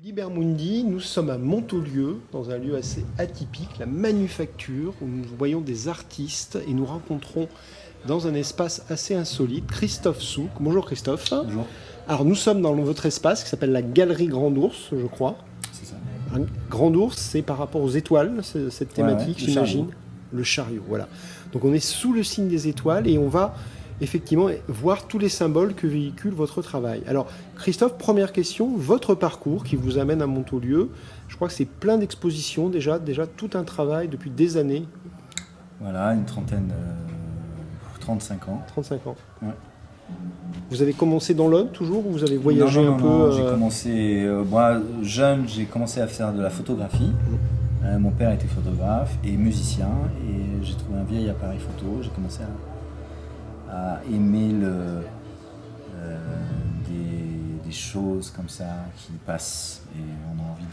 Libermundi, nous sommes à Montaulieu, dans un lieu assez atypique, la Manufacture, où nous voyons des artistes et nous rencontrons dans un espace assez insolite Christophe Souk. Bonjour Christophe. Bonjour. Alors nous sommes dans votre espace qui s'appelle la Galerie Grand Ours, je crois. C'est ça. Un Grand Ours, c'est par rapport aux étoiles, cette thématique, le j'imagine. chariot. Le chariot, voilà. Donc on est sous le signe des étoiles et on va effectivement voir tous les symboles que véhicule votre travail. Alors Christophe, première question, votre parcours qui vous amène à Montaulieu, je crois que c'est plein d'expositions déjà tout un travail depuis des années. Voilà, une trentaine, 35 ans. 35 ans. Ouais. Vous avez commencé dans l'Aude toujours ou vous avez voyagé non, un peu non, j'ai commencé, moi jeune, j'ai commencé à faire de la photographie. Mon père était photographe et musicien et j'ai trouvé un vieil appareil photo. J'ai commencé à aimer des choses comme ça qui passent et on a envie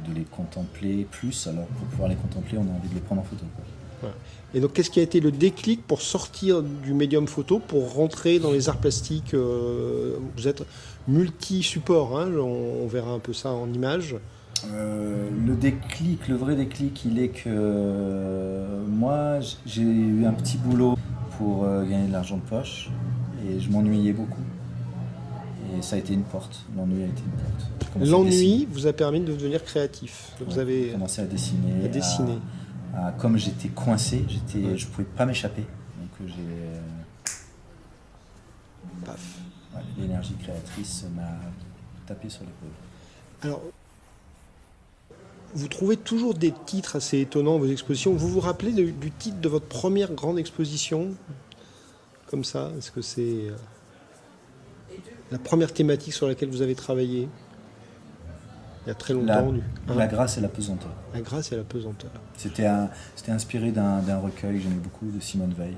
de les contempler plus. Alors pour pouvoir les contempler, on a envie de les prendre en photo, quoi. Voilà. Et donc qu'est-ce qui a été le déclic pour sortir du médium photo, pour rentrer dans les arts plastiques Vous êtes multi-support, hein, on verra un peu ça en images. Le vrai déclic, il est que moi, j'ai eu un petit boulot pour gagner de l'argent de poche et je m'ennuyais beaucoup. Et ça a été une porte, l'ennui a été une porte. J'ai commencé à L'ennui dessiner. vous a permis de devenir créatif. Donc vous Ouais, avez j'ai commencé à dessiner. à dessiner. Comme j'étais coincé, Ouais. je ne pouvais pas m'échapper. Donc Paf. l'énergie créatrice m'a tapé sur l'épaule. Alors, vous trouvez toujours des titres assez étonnants dans vos expositions. Vous vous rappelez du titre de votre première grande exposition comme ça? Est-ce que c'est la première thématique sur laquelle vous avez travaillé il y a très longtemps? La grâce et la pesanteur. La grâce et la pesanteur. C'était inspiré d'un recueil que j'aimais beaucoup de Simone Veil.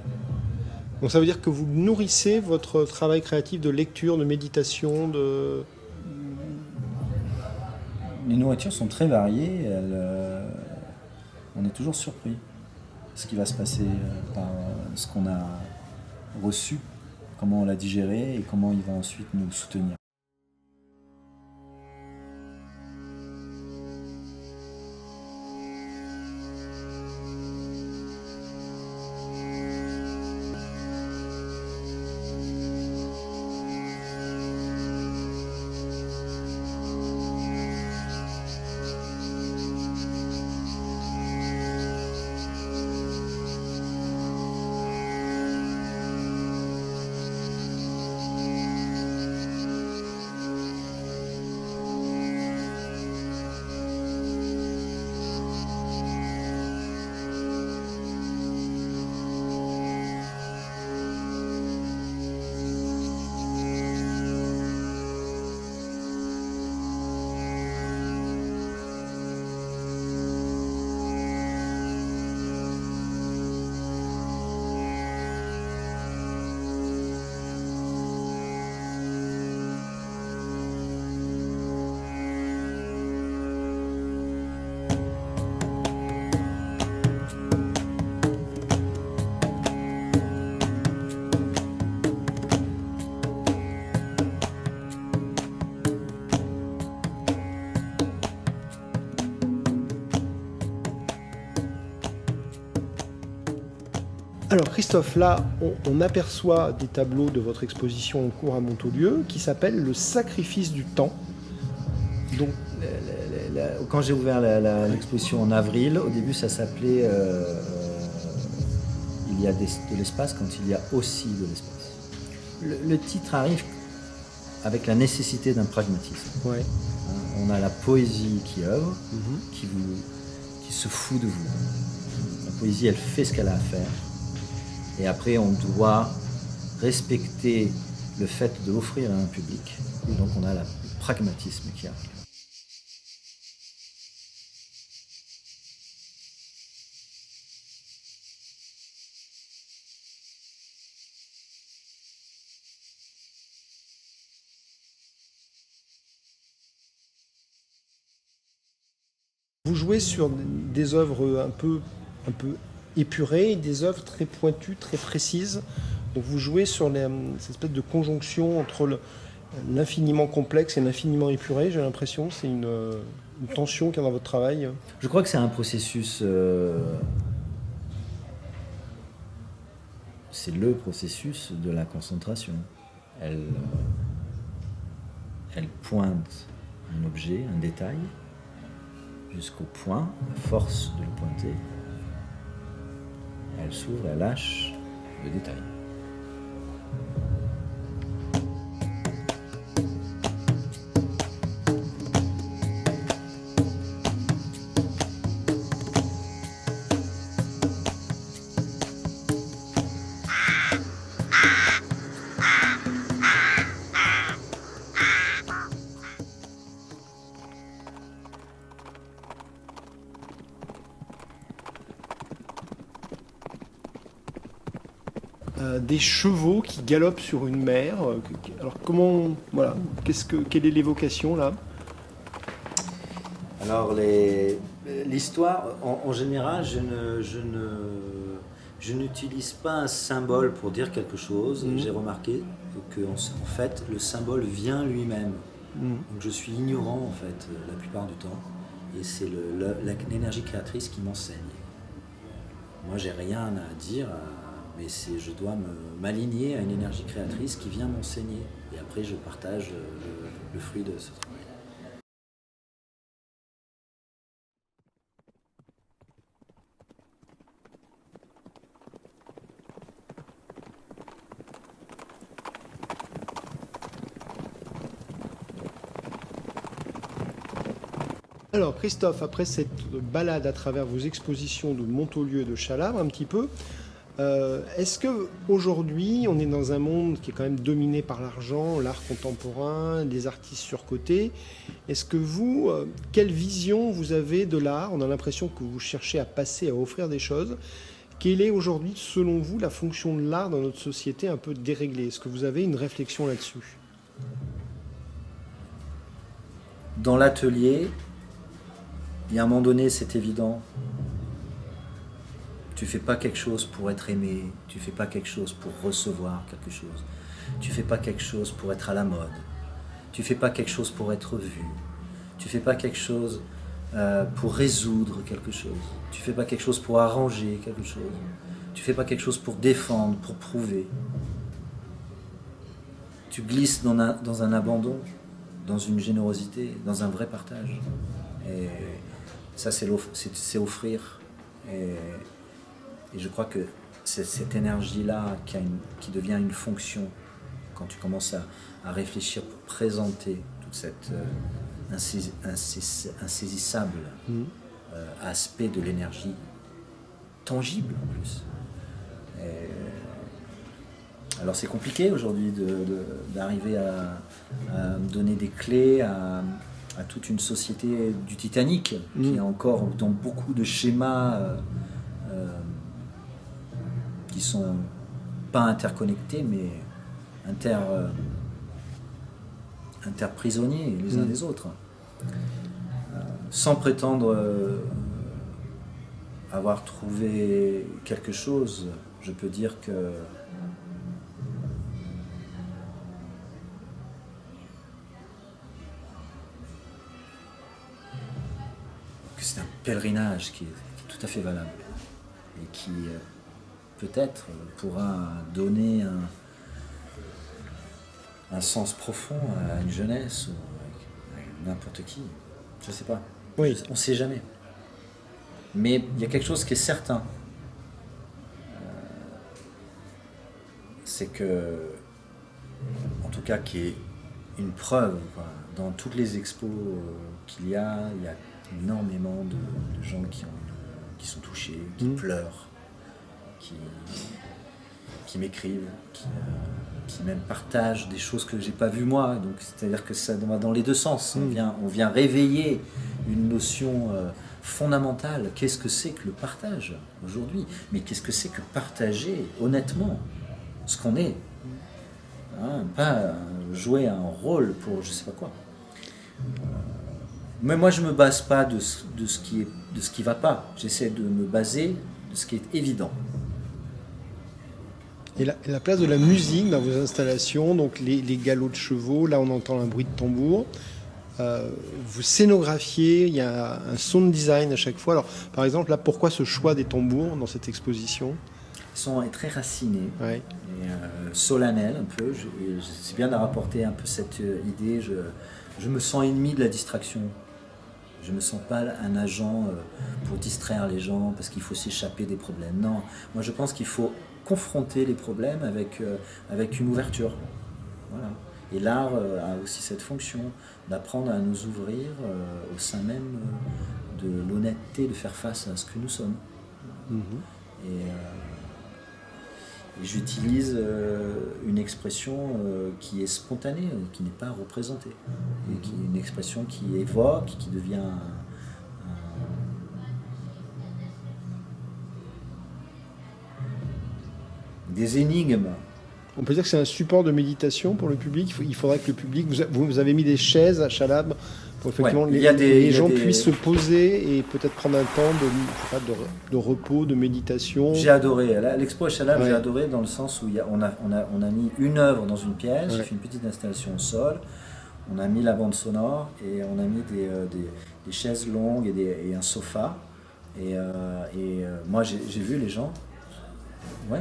Donc ça veut dire que vous nourrissez votre travail créatif de lecture, de méditation, de... Les nourritures sont très variées. On est toujours surpris de ce qui va se passer par ce qu'on a reçu, comment on l'a digéré et comment il va ensuite nous soutenir. Alors Christophe, là, on aperçoit des tableaux de votre exposition en cours à Montaulieu qui s'appelle Le sacrifice du temps. Donc, Quand j'ai ouvert l'exposition en avril, au début ça s'appelait Il y a de l'espace quand il y a aussi de l'espace. Le titre arrive avec la nécessité d'un pragmatisme. ouais. On a la poésie qui œuvre, qui se fout de vous. La poésie, elle fait ce qu'elle a à faire. Et après, on doit respecter le fait de l'offrir à un public. Et donc, on a le pragmatisme qui arrive. Vous jouez sur des œuvres un peu épurées, des œuvres très pointues, très précises. Donc vous jouez sur cette espèce de conjonction entre l'infiniment complexe et l'infiniment épuré, j'ai l'impression. C'est une tension qu'il y a dans votre travail. Je crois que c'est un processus. C'est le processus de la concentration. Elle pointe un objet, un détail, jusqu'au point, à force de le pointer. Elle s'ouvre, elle lâche le détail. Des chevaux qui galopent sur une mer. Alors comment, voilà, quelle est l'évocation là? Alors l'histoire, en général, je n'utilise pas un symbole pour dire quelque chose. J'ai remarqué que en fait, le symbole vient lui-même. Donc je suis ignorant en fait la plupart du temps, et c'est l'énergie créatrice qui m'enseigne. Moi, j'ai rien à dire. Mais je dois m'aligner à une énergie créatrice qui vient m'enseigner. Et après, je partage le fruit de ce travail. Alors Christophe, après cette balade à travers vos expositions de Montaulieu et de Chalabre un petit peu, est-ce qu'aujourd'hui, on est dans un monde qui est quand même dominé par l'argent, l'art contemporain, les artistes surcotés? Est-ce que vous, quelle vision vous avez de l'art? On a l'impression que vous cherchez à passer, à offrir des choses. Quelle est aujourd'hui, selon vous, la fonction de l'art dans notre société un peu déréglée? Est-ce que vous avez une réflexion là-dessus? Dans l'atelier, il y a un moment donné, c'est évident. Tu fais pas quelque chose pour être aimé, tu fais pas quelque chose pour recevoir quelque chose, tu fais pas quelque chose pour être à la mode, tu fais pas quelque chose pour être vu, tu fais pas quelque chose pour résoudre quelque chose, tu fais pas quelque chose pour arranger quelque chose, tu fais pas quelque chose pour défendre, pour prouver. Tu glisses dans un abandon, dans une générosité, dans un vrai partage. Et ça, c'est offrir. Et je crois que c'est cette énergie-là qui devient une fonction quand tu commences à réfléchir pour présenter toute cette insaisissable aspect de l'énergie, tangible en plus. Alors c'est compliqué aujourd'hui d'arriver à me donner des clés à toute une société du Titanic qui est encore dans beaucoup de schémas qui sont pas interconnectés mais interprisonniers les uns des autres. Sans prétendre avoir trouvé quelque chose, je peux dire que c'est un pèlerinage qui est tout à fait valable et qui peut-être pourra donner un sens profond à une jeunesse ou à n'importe qui. Je ne sais pas. Oui. On ne sait jamais. Mais il y a quelque chose qui est certain. C'est que, en tout cas, qui est une preuve, quoi. Dans toutes les expos qu'il y a énormément de gens qui sont touchés, qui pleurent, qui m'écrivent, qui même partagent des choses que j'ai pas vues moi. Donc c'est-à-dire que ça va dans les deux sens. On vient réveiller une notion fondamentale. Qu'est-ce que c'est que le partage aujourd'hui? Mais qu'est-ce que c'est que partager honnêtement ce qu'on est, hein, pas jouer un rôle pour je sais pas quoi. Mais moi je me base pas de ce qui va pas. J'essaie de me baser de ce qui est évident. Et la place de la musique dans vos installations, donc les galops de chevaux, là on entend un bruit de tambour. Vous scénographiez, il y a un sound design à chaque fois. Alors, par exemple, là, pourquoi ce choix des tambours dans cette exposition? Ils sont très racinés, Ouais. et solennels un peu. C'est bien de rapporter un peu cette idée. Je me sens ennemi de la distraction. Je ne me sens pas un agent pour distraire les gens parce qu'il faut s'échapper des problèmes. Non, moi je pense qu'il faut confronter les problèmes avec une ouverture. Voilà. Et l'art a aussi cette fonction d'apprendre à nous ouvrir au sein même de l'honnêteté de faire face à ce que nous sommes. Et j'utilise une expression qui est spontanée, qui n'est pas représentée, et qui est une expression qui évoque, qui devient des énigmes. On peut dire que c'est un support de méditation pour le public. Il faudrait que le public... Vous avez mis des chaises à Chalab pour effectivement Ouais, les gens puissent se poser et peut-être prendre un temps de repos, de méditation. J'ai adoré. L'expo à Chalab, Ouais. j'ai adoré dans le sens où on a mis une œuvre dans une pièce, j'ai Ouais. fait une petite installation au sol, on a mis la bande sonore et on a mis des chaises longues et un sofa. Moi, j'ai vu les gens, ouais,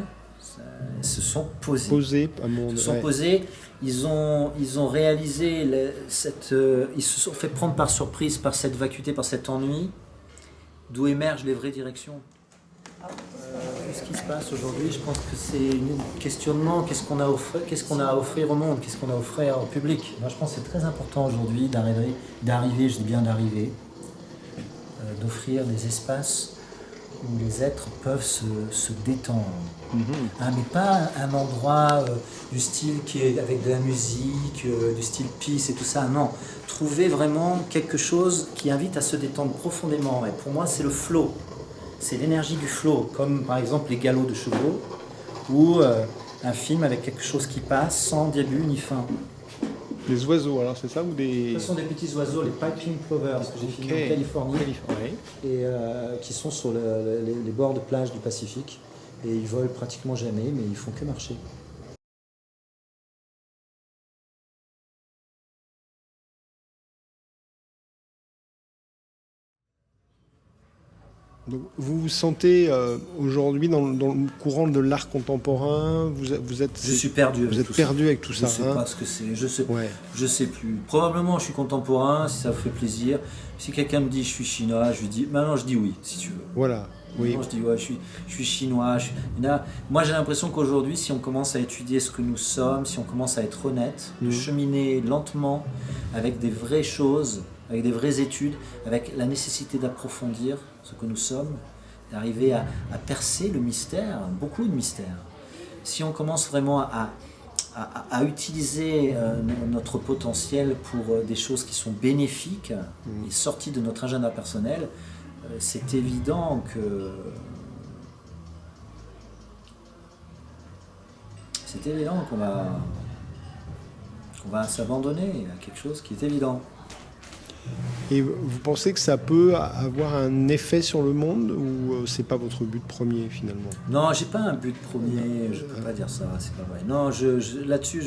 se sont posés. Poser à mon... Se sont ouais. posés, ils ont réalisé ils se sont fait prendre par surprise par cette vacuité, par cet ennui, d'où émergent les vraies directions. Qu'est-ce qui se passe aujourd'hui? Je pense que c'est un questionnement. Qu'est-ce qu'on a à offrir au monde? Qu'est-ce qu'on a à offrir au public? Moi, je pense que c'est très important aujourd'hui d'arriver, je dis bien d'arriver, d'offrir des espaces où les êtres peuvent se détendre. Ah, mais pas un endroit du style qui est avec de la musique, du style peace et tout ça. Non, trouver vraiment quelque chose qui invite à se détendre profondément. Et pour moi, c'est le flow. C'est l'énergie du flow, comme par exemple les galops de chevaux ou un film avec quelque chose qui passe sans début ni fin. Les oiseaux, alors c'est ça ou des... Ce sont des petits oiseaux, les piping plovers, que j'ai filmé en Californie, Ouais. et qui sont sur les bords de plage du Pacifique. Et ils volent pratiquement jamais, mais ils font que marcher. Donc, vous vous sentez aujourd'hui dans le courant de l'art contemporain, vous êtes... Je suis perdu avec Vous êtes tout perdu ça. avec tout ça. Je sais hein. pas ce que c'est, Ouais. je sais plus. Probablement je suis contemporain, si ça vous fait plaisir. Si quelqu'un me dit je suis chinois, je lui dis, maintenant je dis oui, si tu veux. Voilà. Oui. Maintenant, je dis ouais, je suis chinois. Moi j'ai l'impression qu'aujourd'hui, si on commence à étudier ce que nous sommes, si on commence à être honnête, de cheminer lentement avec des vraies choses, avec des vraies études, avec la nécessité d'approfondir ce que nous sommes, d'arriver à percer le mystère, beaucoup de mystères. Si on commence vraiment à utiliser notre potentiel pour des choses qui sont bénéfiques et sorties de notre agenda personnel, c'est évident qu'on va s'abandonner à quelque chose qui est évident. Et vous pensez que ça peut avoir un effet sur le monde ou c'est pas votre but premier finalement? Non, j'ai pas un but premier, je peux pas dire ça, c'est pas vrai. Non, là-dessus,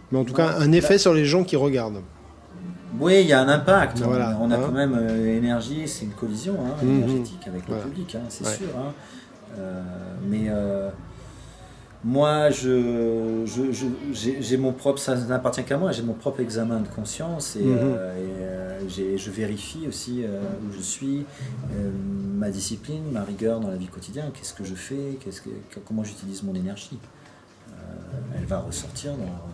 Mais en tout cas, un effet sur les gens qui regardent. oui, il y a un impact. Voilà, on a hein. quand même énergie, c'est une collision énergétique avec le public, c'est Ouais. sûr. Mais moi, j'ai mon propre, ça n'appartient qu'à moi, j'ai mon propre examen de conscience et je vérifie aussi où je suis, ma discipline, ma rigueur dans la vie quotidienne, qu'est-ce que je fais, comment j'utilise mon énergie. Elle va ressortir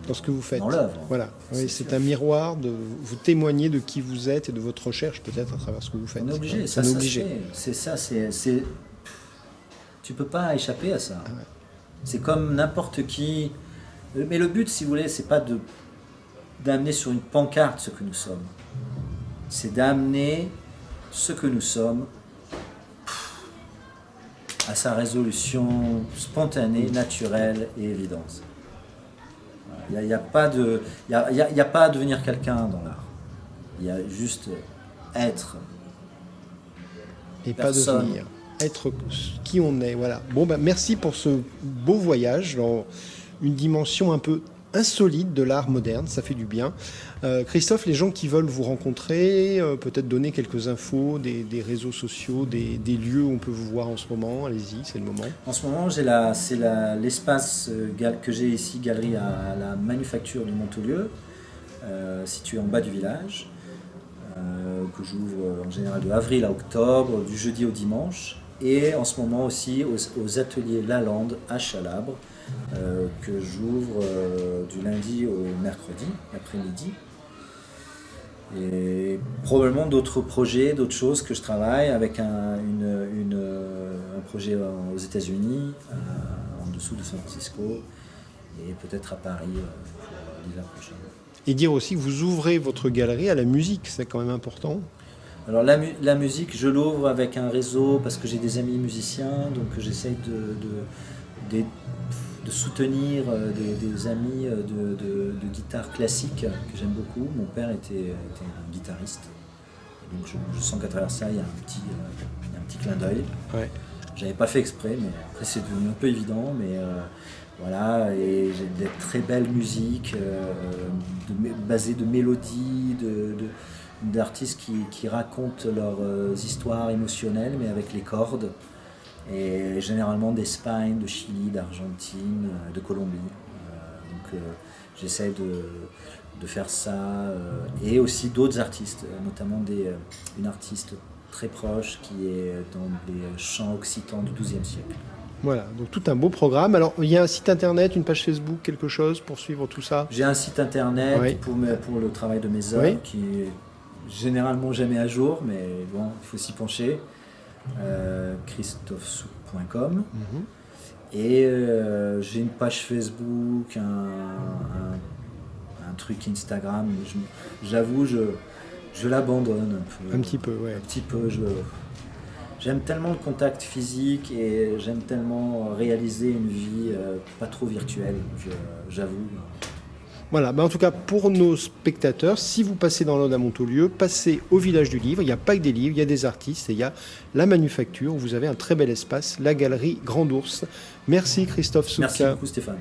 Dans ce que vous faites. dans l'œuvre. Voilà. Oui, c'est sûr. un miroir de vous témoigner de qui vous êtes et de votre recherche peut-être à travers ce que vous faites. On est obligé, On ça est se obligé. fait. C'est ça, tu peux pas échapper à ça. Ah ouais. C'est comme n'importe qui. Mais le but, si vous voulez, c'est pas d'amener sur une pancarte ce que nous sommes. C'est d'amener ce que nous sommes à sa résolution spontanée, naturelle et évidente. Il n'y a pas à devenir quelqu'un dans l'art. Il y a juste être. Et Personne. pas devenir. Être qui on est, voilà. Bon, merci pour ce beau voyage dans une dimension un peu insolite de l'art moderne, ça fait du bien. Christophe, les gens qui veulent vous rencontrer, peut-être donner quelques infos, des réseaux sociaux, des lieux où on peut vous voir en ce moment, allez-y, c'est le moment. En ce moment, c'est l'espace que j'ai ici, galerie à la Manufacture du Montaulieu, située en bas du village, que j'ouvre en général de avril à octobre, du jeudi au dimanche, et en ce moment aussi aux ateliers Lalande à Chalabre, que j'ouvre du lundi au mercredi, après-midi. Et probablement d'autres projets, d'autres choses que je travaille avec un projet aux États-Unis, en dessous de San Francisco, et peut-être à Paris pour l'hiver prochain. Et dire aussi que vous ouvrez votre galerie à la musique, c'est quand même important. Alors la musique, je l'ouvre avec un réseau parce que j'ai des amis musiciens, donc j'essaye de soutenir des amis de guitare classique que j'aime beaucoup. Mon père était un guitariste, et donc je sens qu'à travers ça il y a un petit clin d'œil. Ouais. J'avais pas fait exprès, mais après c'est devenu un peu évident, mais voilà, et j'ai des très belles musiques basées de mélodies, d'artistes qui racontent leurs histoires émotionnelles, mais avec les cordes. Et généralement d'Espagne, de Chili, d'Argentine, de Colombie. Donc j'essaie de faire ça. Et aussi d'autres artistes, notamment une artiste très proche qui est dans les chants occitans du XIIe siècle. Voilà, donc tout un beau programme. Alors, il y a un site internet, une page Facebook, quelque chose pour suivre tout ça? J'ai un site internet Oui. pour le travail de mes œuvres, Oui. qui est généralement jamais à jour, mais bon, il faut s'y pencher. christophesouc.com. Et j'ai une page Facebook, un truc Instagram. J'avoue, je l'abandonne un peu. Un petit peu, ouais. Un petit peu. J'aime tellement le contact physique et j'aime tellement réaliser une vie pas trop virtuelle. J'avoue. Voilà, en tout cas, pour nos spectateurs, si vous passez dans l'Aude à Montaulieu, passez au village du livre. Il n'y a pas que des livres, il y a des artistes et il y a la manufacture. Vous avez un très bel espace, la galerie Grand Ours. Merci Christophe Souka. Merci beaucoup Stéphane.